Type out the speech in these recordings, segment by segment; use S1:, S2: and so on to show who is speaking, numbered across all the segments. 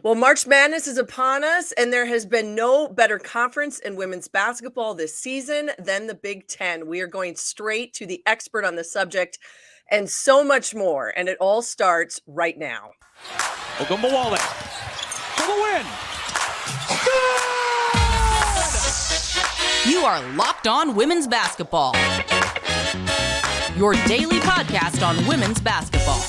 S1: Well, March Madness is upon us, and there has been no better conference in women's basketball this season than the Big Ten. We are going straight to the expert on the subject and so much more, and it all starts right now.
S2: Ogunbowale for the win.
S3: You are Locked On Women's Basketball, your daily podcast on women's basketball.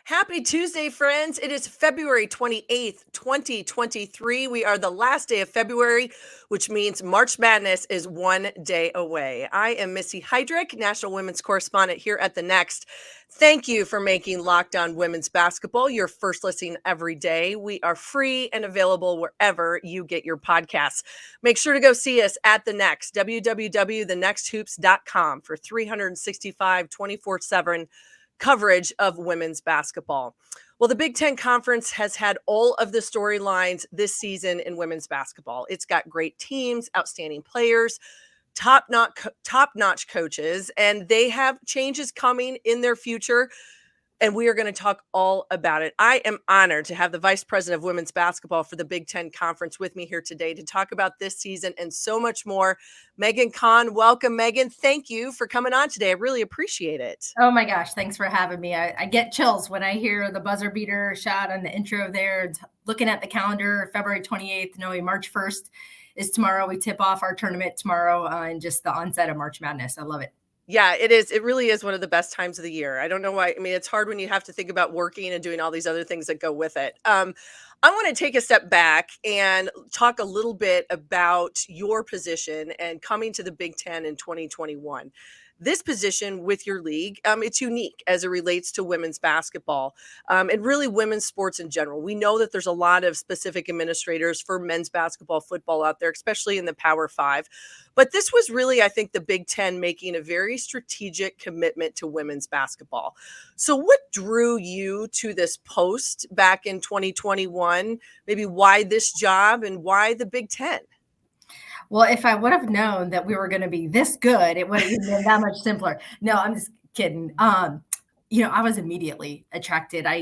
S1: Happy Tuesday, friends. It is February 28th, 2023. We are the last day of February, which means March Madness is one day away. I am Missy Heidrick, national women's correspondent here at The Next. Thank you for making Locked On Women's Basketball your first listen every day. We are free and available wherever you get your podcasts. Make sure to go see us at The Next, www.thenexthoops.com for 365, 24/7 coverage of women's basketball. Well, the Big Ten Conference has had all of the storylines this season in women's basketball. It's got great teams, outstanding players, top-notch coaches, and they have changes coming in their future. And we are going to talk all about it. I am honored to have the Vice President of Women's Basketball for the Big Ten Conference with me here today to talk about this season and so much more. Megan Kahn, welcome, Megan. Thank you for coming on today. I really appreciate it.
S4: Oh my gosh, thanks for having me. I get chills when I hear the buzzer beater shot on the intro there. Looking at the calendar, February 28th, knowing March 1st is tomorrow. We tip off our tournament tomorrow and just the onset of March Madness. I love it.
S1: Yeah, it is. It really is one of the best times of the year. I don't know why. I mean, it's hard when you have to think about working and doing all these other things that go with it. I want to take a step back and talk a little bit about your position and coming to the Big Ten in 2021. This position with your league, it's unique as it relates to women's basketball and really women's sports in general. We know that there's a lot of specific administrators for men's basketball, football out there, especially in the Power Five. But this was really, I think, the Big Ten making a very strategic commitment to women's basketball. So what drew you to this post back in 2021? Maybe why this job and why the Big Ten?
S4: Well, if I would have known that we were going to be this good, it would have been that much simpler. No, I'm just kidding. I was immediately attracted. I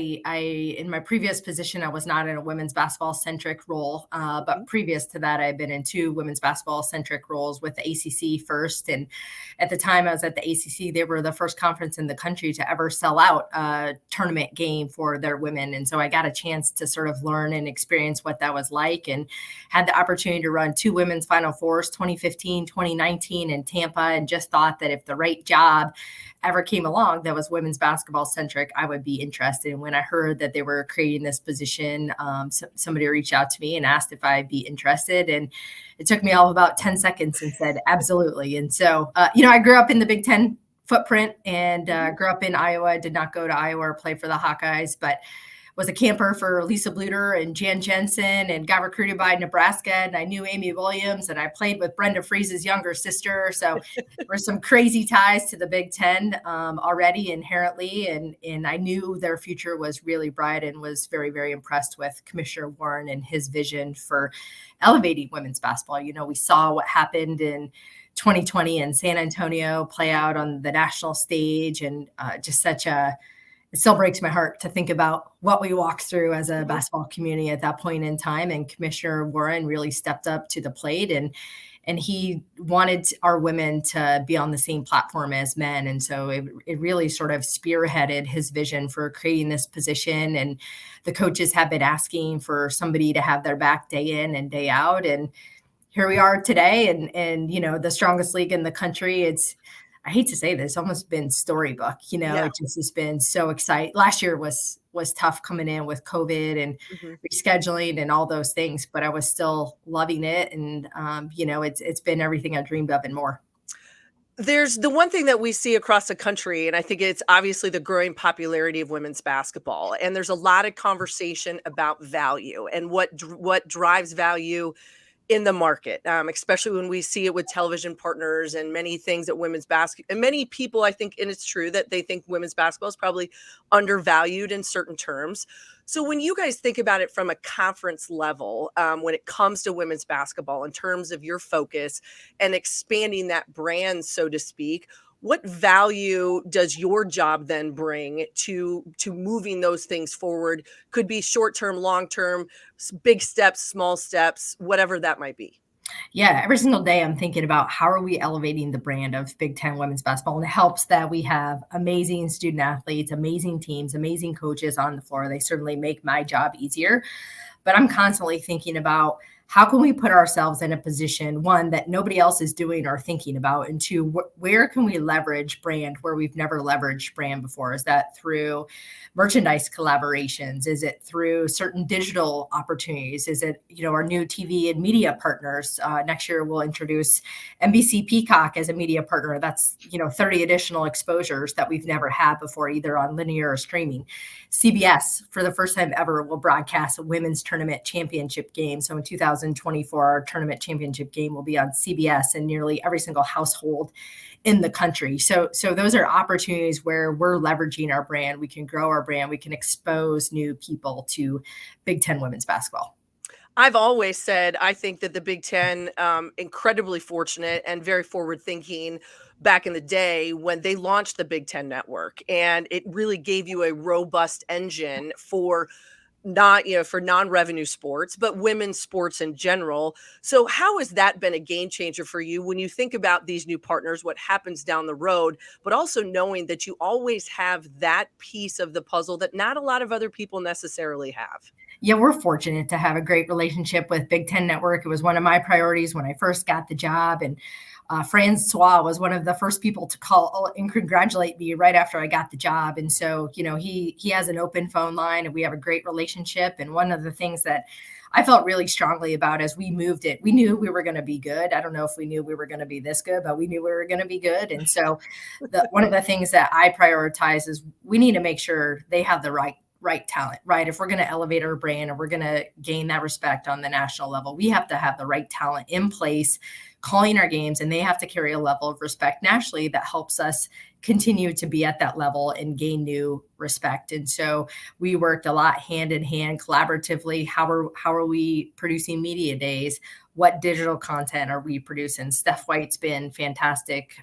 S4: in my previous position, I was not in a women's basketball centric role. But previous to that, I had been in two women's basketball centric roles with the ACC first. And at the time I was at the ACC, they were the first conference in the country to ever sell out a tournament game for their women. And so I got a chance to sort of learn and experience what that was like, and had the opportunity to run two women's Final Fours, 2015, 2019 in Tampa, and just thought that if the right job ever came along that was women's basketball centric, I would be interested. And when I heard that they were creating this position, somebody reached out to me and asked if I'd be interested. And it took me all about 10 seconds and said, absolutely. And so, I grew up in the Big Ten footprint and grew up in Iowa. I did not go to Iowa or play for the Hawkeyes, but was a camper for Lisa Bluter and Jan Jensen and got recruited by Nebraska. And I knew Amy Williams and I played with Brenda Freese's younger sister. So there were some crazy ties to the Big Ten already inherently. And I knew their future was really bright and was very, very impressed with Commissioner Warren and his vision for elevating women's basketball. We saw what happened in 2020 in San Antonio play out on the national stage, and it still breaks my heart to think about what we walked through as a basketball community at that point in time. And Commissioner Warren really stepped up to the plate, and he wanted our women to be on the same platform as men. And so it really sort of spearheaded his vision for creating this position. And the coaches have been asking for somebody to have their back day in and day out. And here we are today, and the strongest league in the country. I hate to say this, almost been storybook, It just has been so exciting. Last year was tough coming in with COVID and rescheduling and all those things, but I was still loving it. And, it's been everything I dreamed of and more.
S1: There's the one thing that we see across the country, and I think it's obviously the growing popularity of women's basketball. And there's a lot of conversation about value and what drives value in the market, especially when we see it with television partners and many things that women's basketball, and many people, I think, and it's true that they think women's basketball is probably undervalued in certain terms. So when you guys think about it from a conference level, when it comes to women's basketball, in terms of your focus and expanding that brand, so to speak, what value does your job then bring to moving those things forward? Could be short term, long term, big steps, small steps, whatever that might be.
S4: Yeah, every single day I'm thinking about how are we elevating the brand of Big Ten women's basketball. And it helps that we have amazing student athletes, amazing teams, amazing coaches on the floor. They certainly make my job easier. But I'm constantly thinking about how can we put ourselves in a position, one, that nobody else is doing or thinking about, and two, where can we leverage brand where we've never leveraged brand before? Is that through merchandise collaborations? Is it through certain digital opportunities? Is it, our new TV and media partners? Next year, we'll introduce NBC Peacock as a media partner. That's, 30 additional exposures that we've never had before, either on linear or streaming. CBS, for the first time ever, will broadcast a women's tournament championship game. So in 2024, our tournament championship game will be on CBS in nearly every single household in the country. So those are opportunities where we're leveraging our brand. We can grow our brand. We can expose new people to Big Ten women's basketball.
S1: I've always said I think that the Big Ten, incredibly fortunate and very forward thinking back in the day when they launched the Big Ten Network, and it really gave you a robust engine for for non-revenue sports, but women's sports in general. So how has that been a game changer for you when you think about these new partners, what happens down the road, but also knowing that you always have that piece of the puzzle that not a lot of other people necessarily have?
S4: Yeah, we're fortunate to have a great relationship with Big Ten Network. It was one of my priorities when I first got the job. And Francois was one of the first people to call and congratulate me right after I got the job. And so, he has an open phone line and we have a great relationship. And one of the things that I felt really strongly about as we moved it, we knew we were going to be good. I don't know if we knew we were going to be this good, but we knew we were going to be good. And so one of the things that I prioritize is we need to make sure they have the right talent, right? If we're going to elevate our brand and we're going to gain that respect on the national level, we have to have the right talent in place calling our games, and they have to carry a level of respect nationally that helps us continue to be at that level and gain new respect. And so we worked a lot hand in hand collaboratively. How are we producing media days? What digital content are we producing? Steph White's been fantastic,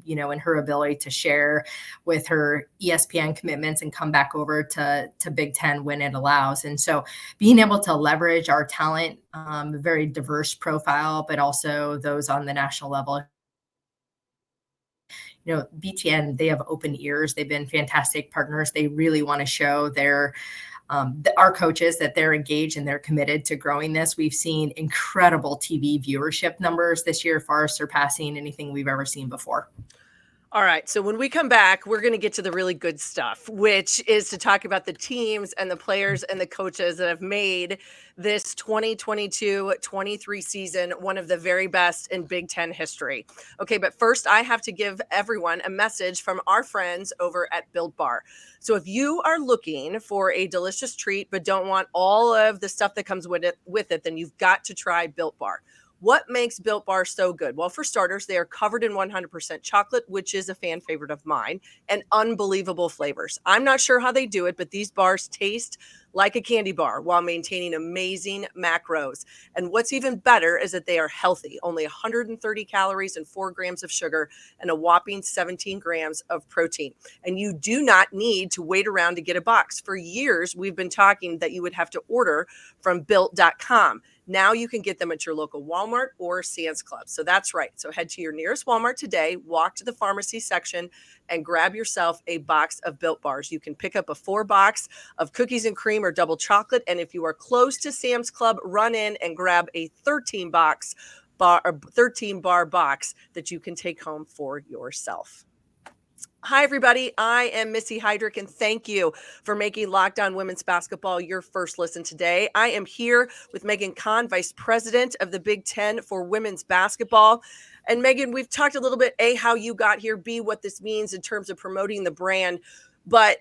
S4: in her ability to share with her ESPN commitments and come back over to Big Ten when it allows. And so being able to leverage our talent, a very diverse profile, but also those on the national level. BTN, they have open ears. They've been fantastic partners. They really want to show our coaches that they're engaged and they're committed to growing this. We've seen incredible TV viewership numbers this year, far surpassing anything we've ever seen before.
S1: All right. So when we come back, we're going to get to the really good stuff, which is to talk about the teams and the players and the coaches that have made this 2022-23 season one of the very best in Big Ten history. Okay, but first I have to give everyone a message from our friends over at Built Bar. So if you are looking for a delicious treat but don't want all of the stuff that comes with it, then you've got to try Built Bar. What makes Built Bar so good? Well, for starters, they are covered in 100% chocolate, which is a fan favorite of mine, and unbelievable flavors. I'm not sure how they do it, but these bars taste like a candy bar while maintaining amazing macros. And what's even better is that they are healthy, only 130 calories and 4 grams of sugar and a whopping 17 grams of protein. And you do not need to wait around to get a box. For years, we've been talking that you would have to order from built.com. Now you can get them at your local Walmart or Sam's Club. So that's right. So head to your nearest Walmart today, walk to the pharmacy section, and grab yourself a box of Built Bars. You can pick up a 4-box of cookies and cream or double chocolate. And if you are close to Sam's Club, run in and grab a 13-bar box that you can take home for yourself. Hi, everybody. I am Missy Heidrick, and thank you for making Locked On Women's Basketball your first listen today. I am here with Megan Kahn, Vice President of the Big Ten for Women's Basketball. And Megan, we've talked a little bit, A, how you got here, B, what this means in terms of promoting the brand. But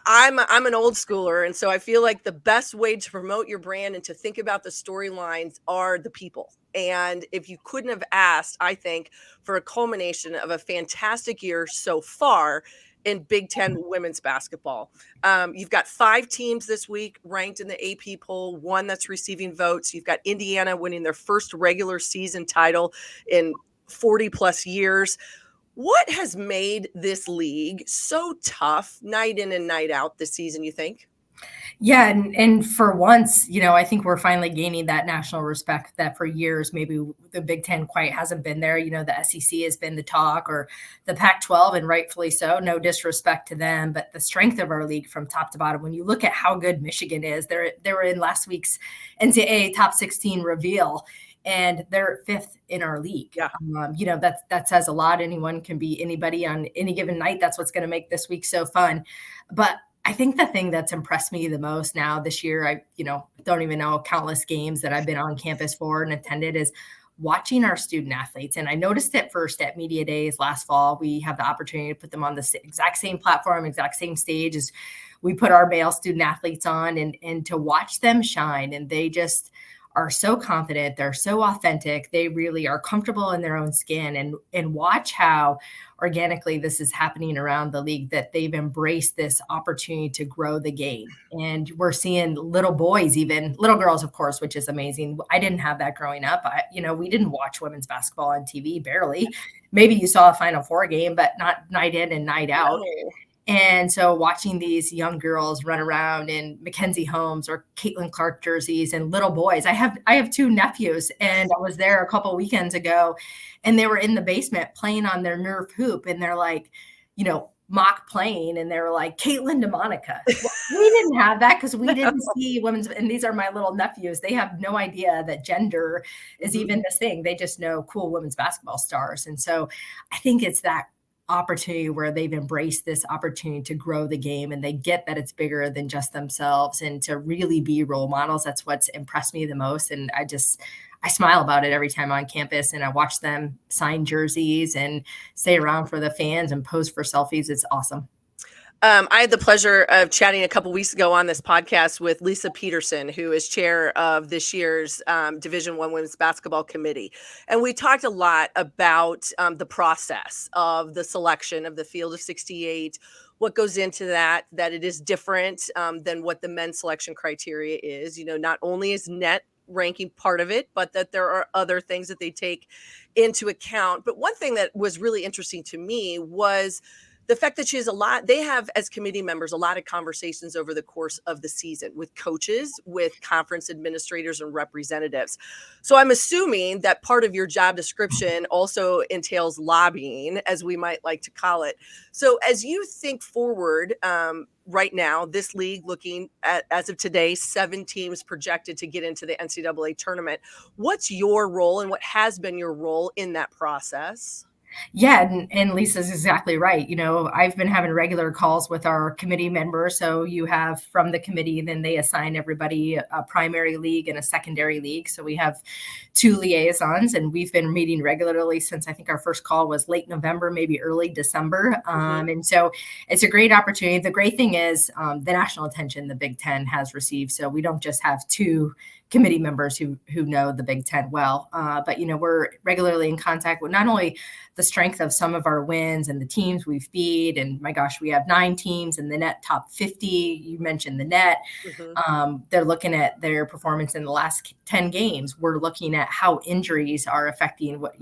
S1: I'm an old schooler, and so I feel like the best way to promote your brand and to think about the storylines are the people. And if you couldn't have asked, I think, for a culmination of a fantastic year so far in Big Ten women's basketball. You've got 5 teams this week ranked in the AP poll, 1 that's receiving votes. You've got Indiana winning their first regular season title in 40 plus years. What has made this league so tough night in and night out this season, you think?
S4: Yeah, and for once, I think we're finally gaining that national respect that for years maybe the Big Ten quite hasn't been there. The SEC has been the talk, or the Pac-12, and rightfully so. No disrespect to them, but the strength of our league from top to bottom. When you look at how good Michigan is, they were in last week's NCAA top 16 reveal, and they're 5th in our league.
S1: Yeah.
S4: That says a lot. Anyone can be anybody on any given night. That's what's going to make this week so fun. But I think the thing that's impressed me the most now this year, I don't even know countless games that I've been on campus for and attended, is watching our student athletes. And I noticed it first at media days last fall. We have the opportunity to put them on the exact same platform, exact same stage as we put our male student athletes on, and to watch them shine. And they just are so confident. They're so authentic. They really are comfortable in their own skin, and watch how organically this is happening around the league, that they've embraced this opportunity to grow the game. And we're seeing little boys, even little girls, of course, which is amazing. I didn't have that growing up. We didn't watch women's basketball on TV, barely. Maybe you saw a Final Four game, but not night in and night out.
S1: No.
S4: And so watching these young girls run around in Mackenzie Holmes or Caitlin Clark jerseys, and little boys. I have 2 nephews, and I was there a couple weekends ago, and they were in the basement playing on their Nerf hoop, and they're like, mock playing, and they were like, Caitlin to Monica. Well, we didn't have that because we didn't see women's, and these are my little nephews. They have no idea that gender is even this thing. They just know cool women's basketball stars. And so I think it's that opportunity where they've embraced this opportunity to grow the game, and they get that it's bigger than just themselves, and to really be role models. That's what's impressed me the most. And I smile about it every time on campus, and I watch them sign jerseys and stay around for the fans and pose for selfies. It's awesome.
S1: I had the pleasure of chatting a couple weeks ago on this podcast with Lisa Peterson, who is chair of this year's Division I Women's Basketball Committee. And we talked a lot about the process of the selection of the field of 68, what goes into that it is different than what the men's selection criteria is. Not only is net ranking part of it, but that there are other things that they take into account. But one thing that was really interesting to me was the fact that they have as committee members, a lot of conversations over the course of the season with coaches, with conference administrators and representatives. So I'm assuming that part of your job description also entails lobbying, as we might like to call it. So as you think forward, right now, this league looking at, as of today, 7 teams projected to get into the NCAA tournament. What's your role, and what has been your role in that process?
S4: Yeah, and Lisa's exactly right. I've been having regular calls with our committee members. So you have from the committee, then they assign everybody a primary league and a secondary league. So we have 2 liaisons, and we've been meeting regularly since I think our first call was late November, maybe early December. And so it's a great opportunity. The great thing is the national attention the Big Ten has received. So we don't just have 2 committee members who know the Big Ten well, but we're regularly in contact with not only the strength of some of our wins and the teams we've beat, and my gosh, we have 9 teams in the net top 50. You mentioned the net. They're looking at their performance in the last 10 games. We're looking at how injuries are affecting what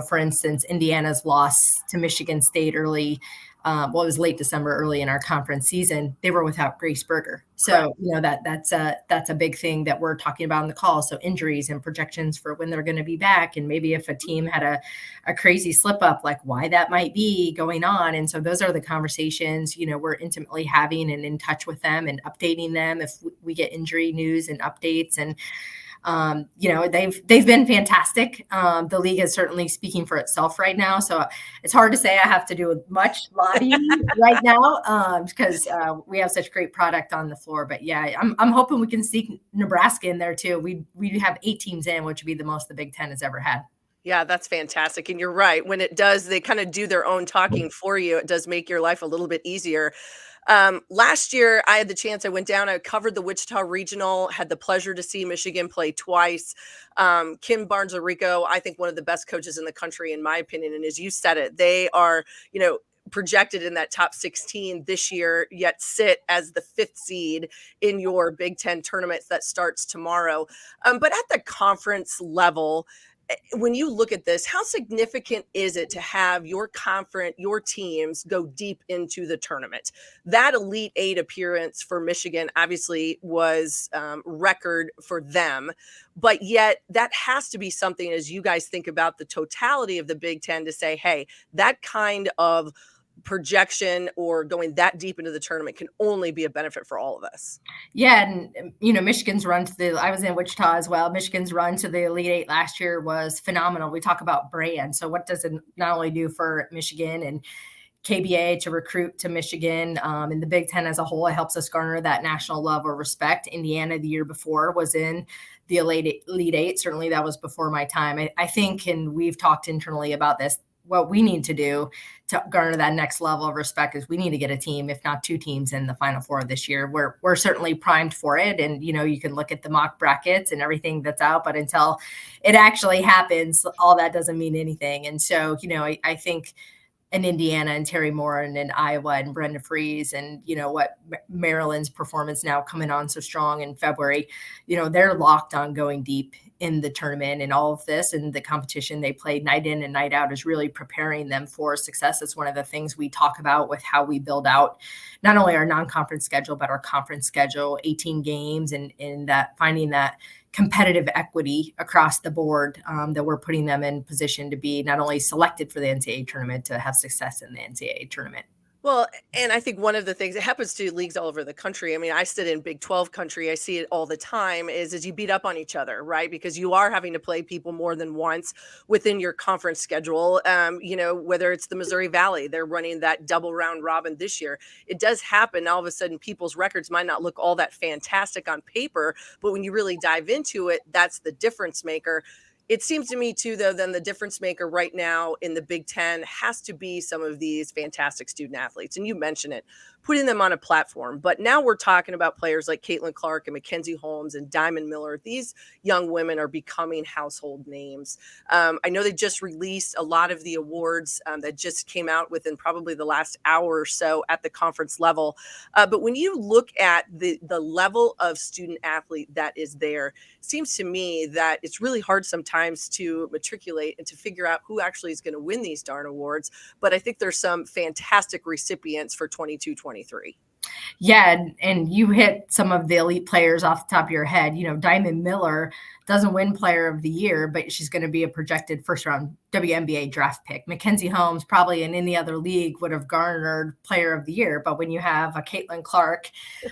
S4: for instance, Indiana's loss to Michigan State early. It was late December, early in our conference season. They were without Grace Berger. So, that's a big thing that we're talking about on the call. So injuries and projections for when they're going to be back. And maybe if a team had a crazy slip up, like why that might be going on. And so those are the conversations, we're intimately having and in touch with them and updating them if we get injury news and updates. And they've been fantastic. The league is certainly speaking for itself right now. So it's hard to say I have to do much lobbying right now because we have such great product on the floor. But yeah, I'm hoping we can sneak Nebraska in there too. We have 8 teams in, which would be the most the Big Ten has ever had.
S1: Yeah, that's fantastic. And you're right. When it does, they kind of do their own talking for you. It does make your life a little bit easier. Last year, I had the chance. I went down. I covered the Wichita Regional. Had the pleasure to see Michigan play twice. Kim Barnes-Rico, I think one of the best coaches in the country, in my opinion. And as you said it, they are, projected in that top 16 this year, yet sit as the fifth seed in your Big Ten tournament that starts tomorrow. But at the conference level, when you look at this, how significant is it to have your conference, your teams go deep into the tournament? That Elite Eight appearance for Michigan obviously was record for them, but yet that has to be something as you guys think about the totality of the Big Ten to say, hey, that kind of projection or going that deep into the tournament can only be a benefit for all of us.
S4: Yeah, and Michigan's run to I was in Wichita as well. Michigan's run to the Elite Eight last year was phenomenal. We talk about brand. So what does it not only do for Michigan and KBA to recruit to Michigan and the Big Ten as a whole, it helps us garner that national love or respect. Indiana the year before was in the Elite Eight. Certainly that was before my time. I think, and we've talked internally about this, what we need to do to garner that next level of respect is we need to get a team, if not two teams, in the Final Four this year. We're certainly primed for it. And, you can look at the mock brackets and everything that's out, but until it actually happens, all that doesn't mean anything. And so, I think in Indiana and Terry Moore and in Iowa and Brenda Freeze and, what Maryland's performance now coming on so strong in February, they're locked on going deep in the tournament and all of this, and the competition they play night in and night out is really preparing them for success. It's one of the things we talk about with how we build out not only our non-conference schedule, but our conference schedule, 18 games and that finding that competitive equity across the board that we're putting them in position to be not only selected for the NCAA tournament, to have success in the NCAA tournament.
S1: Well, and I think one of the things that happens to leagues all over the country, I mean, I sit in Big 12 country, I see it all the time, is you beat up on each other, right? Because you are having to play people more than once within your conference schedule. Whether it's the Missouri Valley, they're running that double round robin this year. It does happen. All of a sudden, people's records might not look all that fantastic on paper, but when you really dive into it, that's the difference maker. It seems to me too, though, then the difference maker right now in the Big Ten has to be some of these fantastic student athletes. And you mentioned it, putting them on a platform. But now we're talking about players like Caitlin Clark and Mackenzie Holmes and Diamond Miller. These young women are becoming household names. I know they just released a lot of the awards that just came out within probably the last hour or so at the conference level. But when you look at the level of student athlete that is there, it seems to me that it's really hard sometimes to matriculate and to figure out who actually is going to win these darn awards. But I think there's some fantastic recipients for 22-23.
S4: Yeah, and you hit some of the elite players off the top of your head. Diamond Miller doesn't win Player of the Year, but she's going to be a projected first-round WNBA draft pick. Mackenzie Holmes probably in any other league would have garnered Player of the Year, but when you have a Caitlin Clark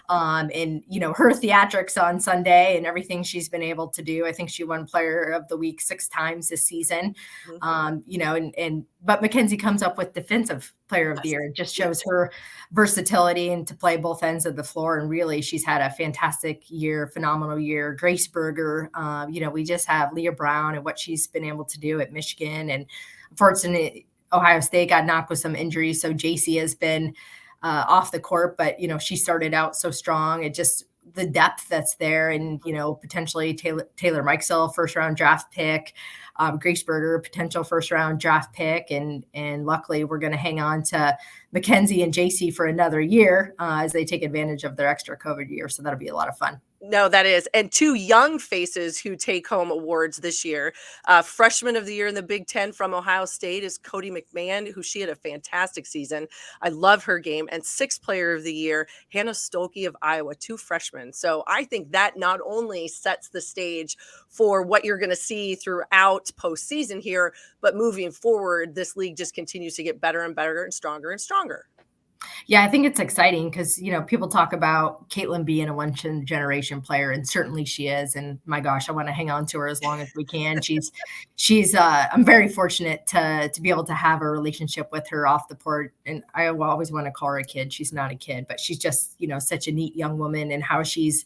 S4: and her theatrics on Sunday and everything she's been able to do, I think she won Player of the Week 6 times this season. But Mackenzie comes up with Defensive Player of the Year. It just shows her versatility and to play both ends of the floor. And really, she's had a fantastic year, phenomenal year. Grace Berger, we just have Leah Brown and what she's been able to do at Michigan. And unfortunately, Ohio State got knocked with some injuries. So JC has been off the court, but, she started out so strong. It just, the depth that's there, and, potentially Taylor Mikesell, first-round draft pick, Grace Berger, potential first-round draft pick. And luckily, we're going to hang on to Mackenzie and JC for another year as they take advantage of their extra COVID year. So that'll be a lot of fun.
S1: No, that is. And two young faces who take home awards this year. Freshman of the Year in the Big Ten from Ohio State is Cody McMahon, who she had a fantastic season. I love her game. And Sixth Player of the Year, Hannah Stolke of Iowa, 2 freshmen. So I think that not only sets the stage for what you're going to see throughout postseason here, but moving forward, this league just continues to get better and better and stronger and stronger.
S4: Yeah, I think it's exciting because, people talk about Caitlin being a once-in-a-generation player, and certainly she is. And my gosh, I want to hang on to her as long as we can. I'm very fortunate to be able to have a relationship with her off the court. And I will always want to call her a kid. She's not a kid, but she's just, such a neat young woman, and how she's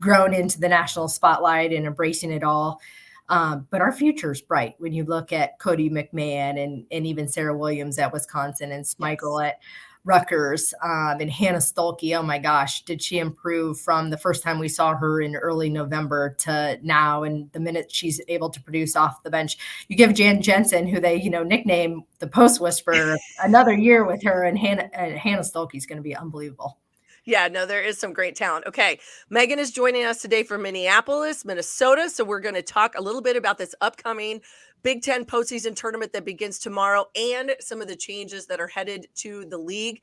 S4: grown into the national spotlight and embracing it all. But our future is bright when you look at Cody McMahon and even Sarah Williams at Wisconsin and Smichael
S1: Yes.
S4: at Rutgers, and Hannah Stolke. Oh my gosh, did she improve from the first time we saw her in early November to now? And the minute she's able to produce off the bench, you give Jan Jensen, who they nickname the Post Whisperer, another year with her, and Hannah Stolke is going to be unbelievable.
S1: Yeah, no, there is some great talent. Okay, Megan is joining us today from Minneapolis, Minnesota. So we're going to talk a little bit about this upcoming Big Ten postseason tournament that begins tomorrow and some of the changes that are headed to the league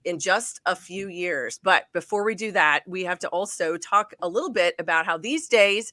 S1: in just a few years. But before we do that, we have to also talk a little bit about how these days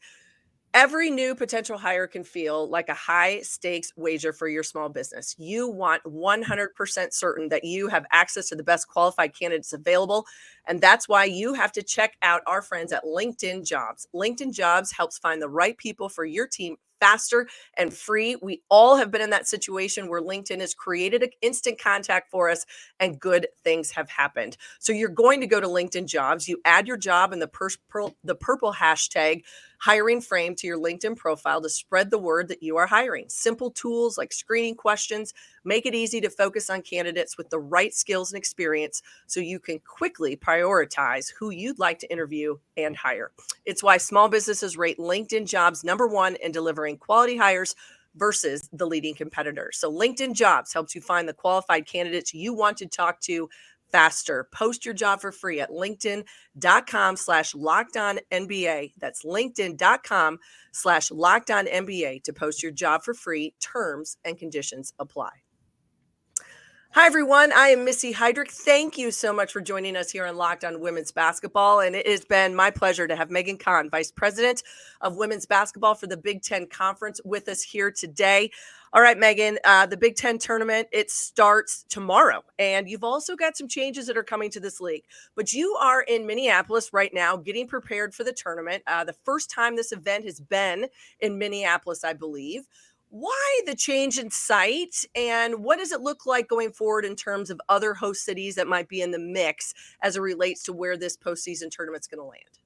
S1: every new potential hire can feel like a high stakes wager for your small business. You want 100% certain that you have access to the best qualified candidates available. And that's why you have to check out our friends at LinkedIn Jobs. LinkedIn Jobs helps find the right people for your team faster and free. We all have been in that situation where LinkedIn has created an instant contact for us and good things have happened. So you're going to go to LinkedIn Jobs, you add your job in the purple hashtag hiring frame to your LinkedIn profile to spread the word that you are hiring. Simple tools like screening questions make it easy to focus on candidates with the right skills and experience so you can quickly prioritize who you'd like to interview and hire. It's why small businesses rate LinkedIn Jobs #1 in delivering quality hires versus the leading competitors. So LinkedIn Jobs helps you find the qualified candidates you want to talk to faster. Post your job for free at linkedin.com/lockedonnba. That's linkedin.com/lockedonnba to post your job for free. Terms and conditions apply. Hi, everyone. I am Missy Heidrick. Thank you so much for joining us here on Locked On Women's Basketball. And it has been my pleasure to have Megan Kahn, Vice President of Women's Basketball for the Big Ten Conference, with us here today. All right, Megan, the Big Ten tournament, it starts tomorrow. And you've also got some changes that are coming to this league. But you are in Minneapolis right now getting prepared for the tournament. The first time this event has been in Minneapolis, I believe. Why the change in site, and what does it look like going forward in terms of other host cities that might be in the mix as it relates to where this postseason tournament's going to land?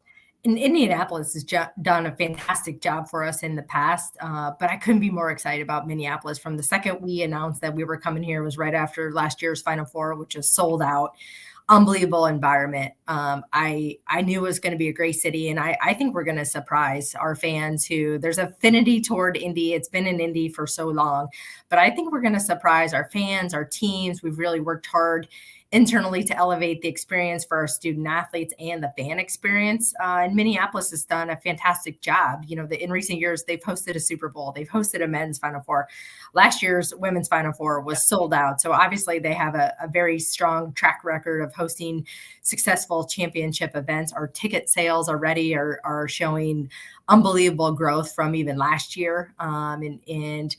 S4: And Indianapolis has done a fantastic job for us in the past, but I couldn't be more excited about Minneapolis. From the second we announced that we were coming here, was right after last year's Final Four, which is sold out. Unbelievable environment. I knew it was going to be a great city, and I think we're going to surprise our fans who there's affinity toward Indy. It's been in Indy for so long, but I think we're going to surprise our fans, our teams. We've really worked hard internally to elevate the experience for our student athletes and the fan experience. And Minneapolis has done a fantastic job. In recent years, they've hosted a Super Bowl. They've hosted a men's Final Four. Last year's women's Final Four was sold out. So obviously they have a very strong track record of hosting successful championship events. Our ticket sales already are showing unbelievable growth from even last year. And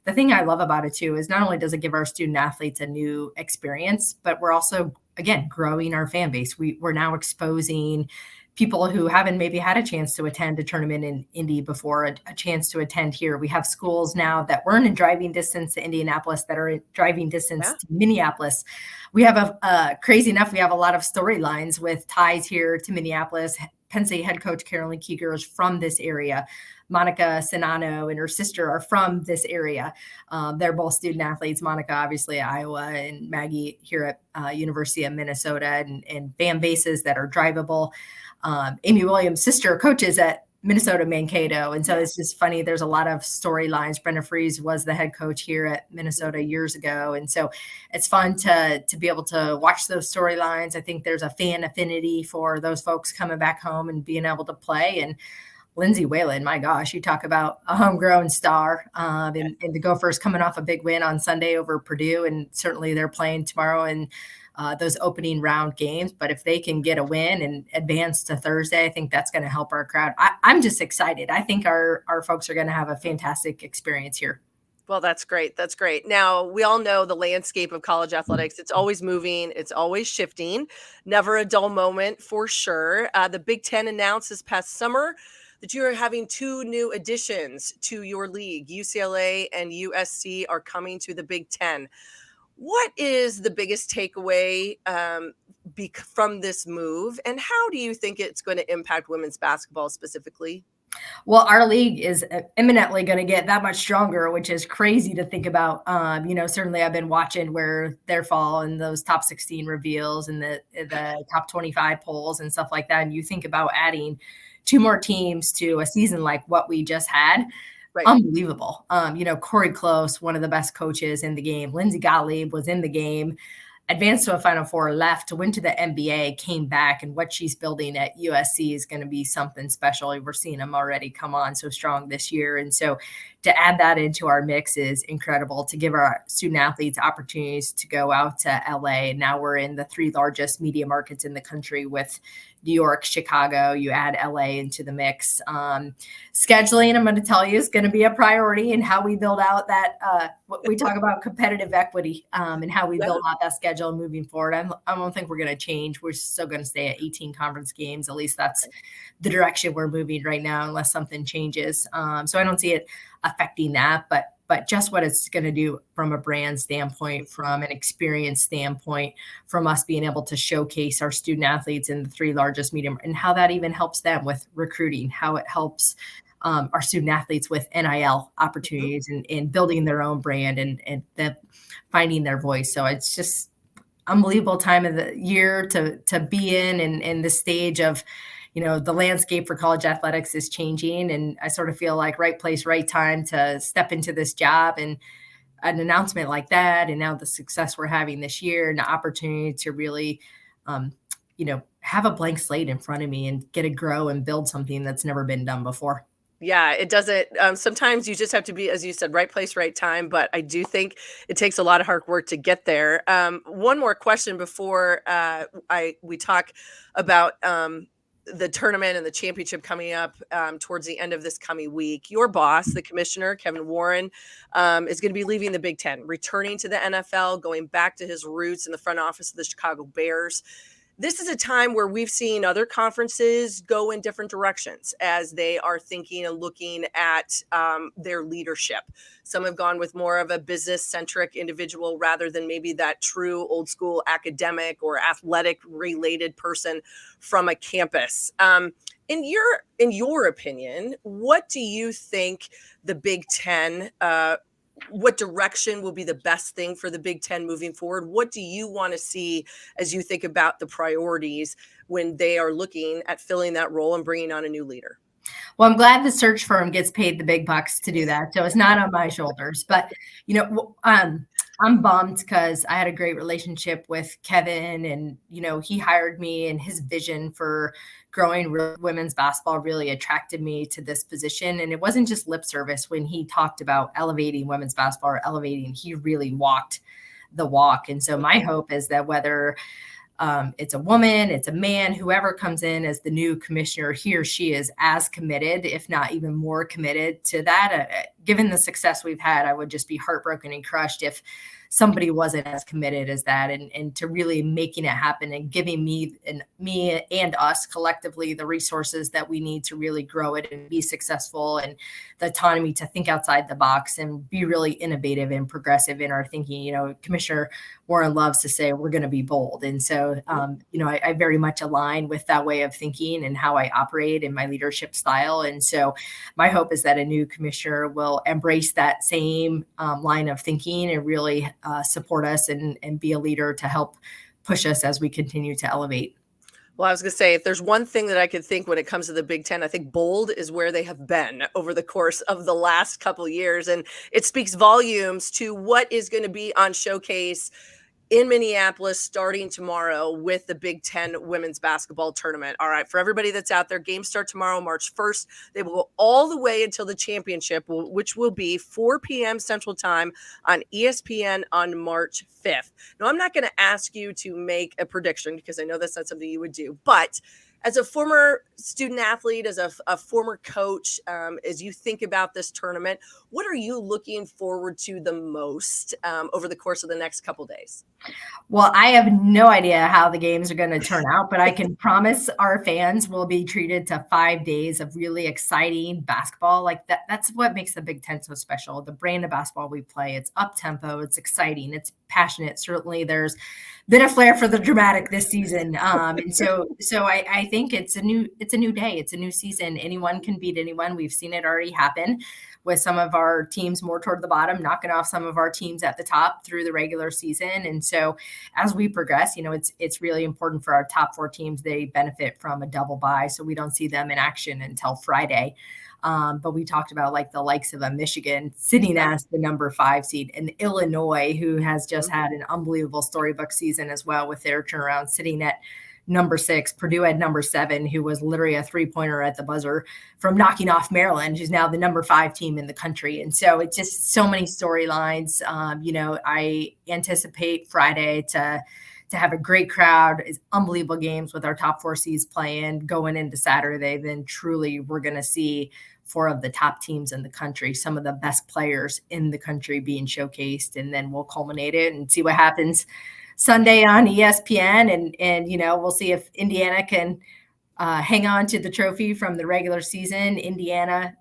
S4: the thing I love about it too is not only does it give our student athletes a new experience, but we're also, again, growing our fan base. We're now exposing people who haven't maybe had a chance to attend a tournament in Indy before, a chance to attend here. We have schools now that weren't in driving distance to Indianapolis that are in driving distance to Minneapolis. We have crazy enough, we have a lot of storylines with ties here to Minneapolis. Penn State head coach Carolyn Kieger is from this area. Monica Sinano and her sister are from this area. They're both student athletes. Monica, obviously, at Iowa, and Maggie here at University of Minnesota, and fan bases that are drivable. Amy Williams' sister coaches at Minnesota Mankato. And so it's just funny. There's a lot of storylines. Brenda Fries was the head coach here at Minnesota years ago. And so it's fun to be able to watch those storylines. I think there's a fan affinity for those folks coming back home and being able to play. And Lindsay Whalen, my gosh, you talk about a homegrown star, and the Gophers coming off a big win on Sunday over Purdue, and certainly they're playing tomorrow in those opening round games. But if they can get a win and advance to Thursday, I think that's going to help our crowd. I'm just excited. I think our folks are going to have a fantastic experience here.
S1: Well, that's great. That's great. Now, we all know the landscape of college athletics. It's always moving. It's always shifting. Never a dull moment, for sure. The Big Ten announced this past summer that you are having 2 new additions to your league. UCLA and USC are coming to the Big Ten. What is the biggest takeaway from this move, and how do you think it's going to impact women's basketball specifically?
S4: Well, our league is imminently going to get that much stronger, which is crazy to think about. Certainly I've been watching where their fall and those top 16 reveals and the top 25 polls and stuff like that. And you think about adding 2 more teams to a season like what we just had.
S1: Right.
S4: Unbelievable. Corey Close, one of the best coaches in the game. Lindsay Gottlieb was in the game, advanced to a Final Four, left, went to the NBA, came back, and what she's building at USC is going to be something special. We're seeing them already come on so strong this year. And so to add that into our mix is incredible, to give our student athletes opportunities to go out to LA. Now we're in the 3 largest media markets in the country with New York, Chicago. You add LA into the mix. Scheduling, I'm going to tell you, is going to be a priority in how we build out that, what we talk about competitive equity, and how we build out that schedule moving forward. I don't think we're going to change. We're still going to stay at 18 conference games. At least that's the direction we're moving right now, unless something changes. So I don't see it affecting that, but just what it's going to do from a brand standpoint, from an experience standpoint, from us being able to showcase our student athletes in the 3 largest media, and how that even helps them with recruiting, how it helps our student athletes with NIL opportunities and building their own brand and finding their voice. So it's just unbelievable time of the year to be in, and this stage of, the landscape for college athletics is changing. And I sort of feel like right place, right time to step into this job, and an announcement like that. And now the success we're having this year, and the opportunity to really, have a blank slate in front of me and get to grow and build something that's never been done before.
S1: Yeah, it doesn't. Sometimes you just have to be, as you said, right place, right time. But I do think it takes a lot of hard work to get there. One more question before we talk about the tournament and the championship coming up towards the end of this coming week. Your boss, the commissioner, Kevin Warren, is going to be leaving the Big Ten, returning to the NFL, going back to his roots in the front office of the Chicago Bears. This is a time where we've seen other conferences go in different directions as they are thinking and looking at their leadership. Some have gone with more of a business-centric individual rather than maybe that true old-school academic or athletic-related person from a campus. In your opinion, what do you think the Big Ten what direction will be the best thing for the Big Ten moving forward? What do you want to see as you think about the priorities when they are looking at filling that role and bringing on a new leader?
S4: Well, I'm glad the search firm gets paid the big bucks to do that. So it's not on my shoulders, but I'm bummed because I had a great relationship with Kevin, and, he hired me, and his vision for growing women's basketball really attracted me to this position. And it wasn't just lip service when he talked about elevating women's basketball or elevating, he really walked the walk. And so my hope is that whether it's a woman, it's a man, whoever comes in as the new commissioner, he or she is as committed, if not even more committed to that. Given the success we've had, I would just be heartbroken and crushed if somebody wasn't as committed as that, and to really making it happen and giving me and us collectively the resources that we need to really grow it and be successful, and the autonomy to think outside the box and be really innovative and progressive in our thinking. Commissioner Warren loves to say we're going to be bold. And so, I very much align with that way of thinking and how I operate in my leadership style. And so my hope is that a new commissioner will embrace that same line of thinking and really support us and be a leader to help push us as we continue to elevate.
S1: Well, I was going to say, if there's one thing that I could think when it comes to the Big Ten, I think bold is where they have been over the course of the last couple of years. And it speaks volumes to what is going to be on showcase in Minneapolis starting tomorrow with the Big Ten women's basketball tournament. All right, for everybody that's out there, games start tomorrow, March 1st. They will go all the way until the championship, which will be 4 p.m. Central Time on ESPN on March 5th. Now, I'm not going to ask you to make a prediction because I know that's not something you would do, but as a former student athlete, as a former coach, as you think about this tournament, what are you looking forward to the most over the course of the next couple days?
S4: Well, I have no idea how the games are going to turn out, but I can promise our fans will be treated to 5 days of really exciting basketball. Like that's what makes the Big Ten so special. The brand of basketball we play, it's up tempo, it's exciting, it's passionate. Certainly there's been a flair for the dramatic this season. And so I think it's a new day. It's a new season. Anyone can beat anyone. We've seen it already happen with some of our teams more toward the bottom, knocking off some of our teams at the top through the regular season. And so as we progress, it's really important for our top 4 teams. They benefit from a double bye, so we don't see them in action until Friday. But we talked about like the likes of a Michigan sitting as the number 5 seed, and Illinois, who has just had an unbelievable storybook season as well with their turnaround, sitting at number 6. Purdue at number 7, who was literally a 3-pointer at the buzzer from knocking off Maryland, who's now the number 5 team in the country. And so it's just so many storylines. I anticipate Friday to have a great crowd, is unbelievable games with our top 4 seeds playing going into Saturday. Then truly we're going to see 4 of the top teams in the country, some of the best players in the country being showcased, and then we'll culminate it and see what happens Sunday on ESPN. And we'll see if Indiana can hang on to the trophy from the regular season. Iowa,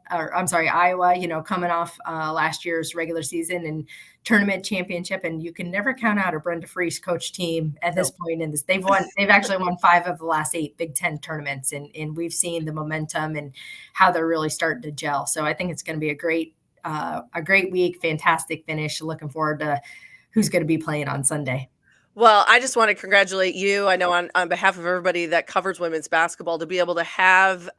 S4: coming off last year's regular season and tournament championship. And you can never count out a Brenda Frese coach team at this point in this. They've actually won 5 of the last 8 Big Ten tournaments. And we've seen the momentum and how they're really starting to gel. So I think it's going to be a great week, fantastic finish. Looking forward to who's going to be playing on Sunday.
S1: Well, I just want to congratulate you. I know on behalf of everybody that covers women's basketball, to be able to have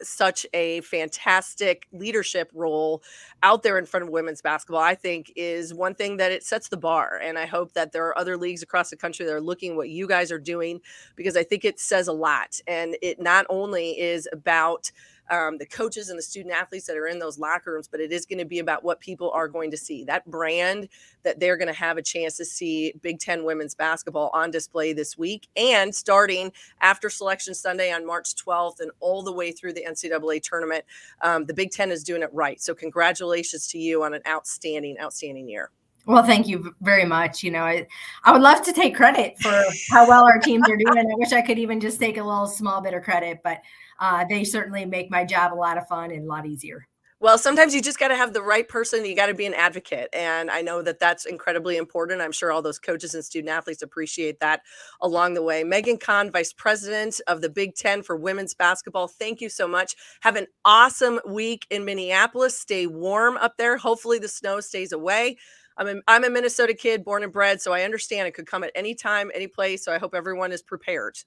S1: such a fantastic leadership role out there in front of women's basketball, I think is one thing that it sets the bar. And I hope that there are other leagues across the country that are looking what you guys are doing, because I think it says a lot. And it not only is about the coaches and the student athletes that are in those locker rooms, but it is going to be about what people are going to see, that brand that they're going to have a chance to see Big Ten women's basketball on display this week, and starting after Selection Sunday on March 12th and all the way through the NCAA tournament. The Big Ten is doing it right. So congratulations to you on an outstanding year.
S4: Well, thank you very much. I would love to take credit for how well our teams are doing. I wish I could even just take a little small bit of credit, but they certainly make my job a lot of fun and a lot easier.
S1: Well, sometimes you just got to have the right person. You got to be an advocate. And I know that that's incredibly important. I'm sure all those coaches and student athletes appreciate that along the way. Megan Kahn, Vice President of the Big Ten for women's basketball, thank you so much. Have an awesome week in Minneapolis. Stay warm up there. Hopefully the snow stays away. I'm a Minnesota kid, born and bred, so I understand it could come at any time, any place. So I hope everyone is prepared.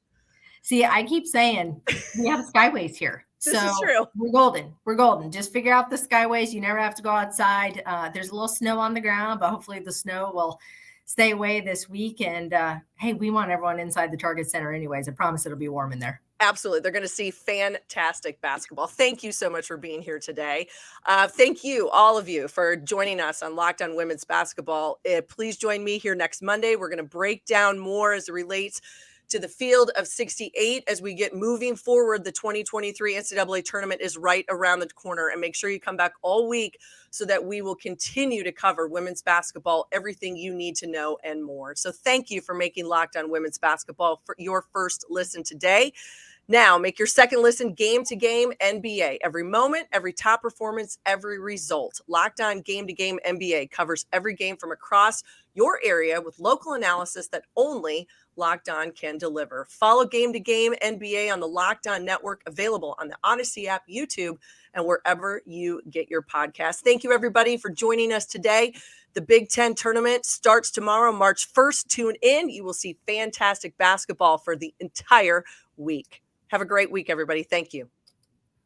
S4: See, I keep saying we have skyways here.
S1: This is true.
S4: We're golden. We're golden. Just figure out the skyways. You never have to go outside. There's a little snow on the ground, but hopefully the snow will stay away this week. And hey, we want everyone inside the Target Center anyways. I promise it'll be warm in there.
S1: Absolutely. They're going to see fantastic basketball. Thank you so much for being here today. Thank you, all of you, for joining us on Locked On Women's Basketball. Please join me here next Monday. We're going to break down more as it relates to the field of 68 as we get moving forward. The 2023 NCAA tournament is right around the corner, and make sure you come back all week so that we will continue to cover women's basketball, everything you need to know and more. So thank you for making Locked On Women's Basketball for your first listen today. Now, make your second listen Game to Game NBA. Every moment, every top performance, every result. Locked On Game to Game NBA covers every game from across your area with local analysis that only Locked On can deliver. Follow Game to Game NBA on the Locked On Network, available on the Odyssey app, YouTube, and wherever you get your podcasts. Thank you, everybody, for joining us today. The Big Ten tournament starts tomorrow, March 1st. Tune in. You will see fantastic basketball for the entire week. Have a great week, everybody. Thank you.